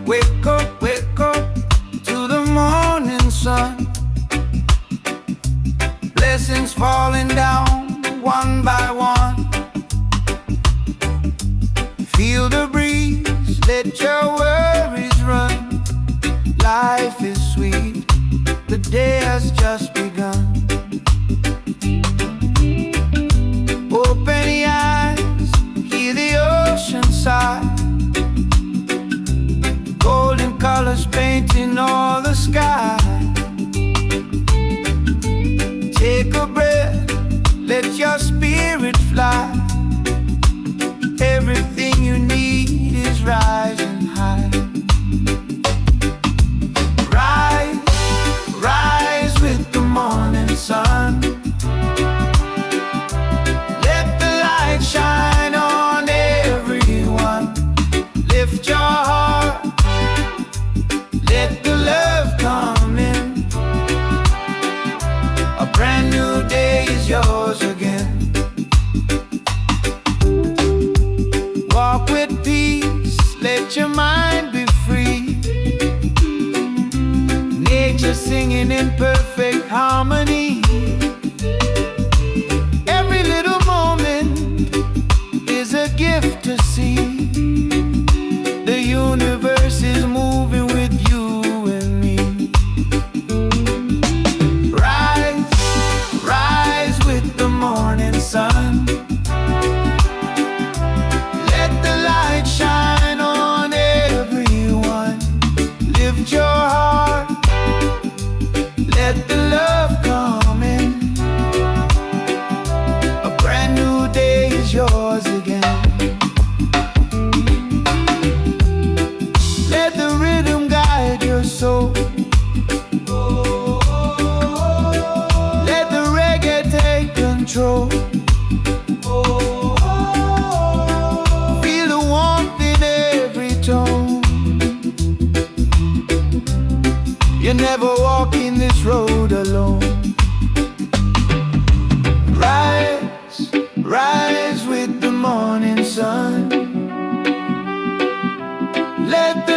wake up to the morning sun. Blessings falling down one by one. Feel the breeze, let your worries run. Life is sweet, the day has just begun. Open your eyes, hear the ocean sigh. Golden colors painting all the sky. Take a breath, let your spirit fly. Everything you need is rising high. Rise, rise with the morning sun. Let the light shine on everyone. Lift your heart, let the love come in. A brand new day is yours again. Walk with peace, let your mind be free. Nature singing in perfect harmony. Every little moment is a gift to see. The universe is moving with you and me. Rise, rise with the morning sun. Let the light shine on everyone. Lift your heart, let the love come in. A brand new day is yours again. Let the rhythm guide your soul. Let the reggae take control. Feel the warmth in every tone. You're never walking this road alone. Rise, rise with the morning sun. Let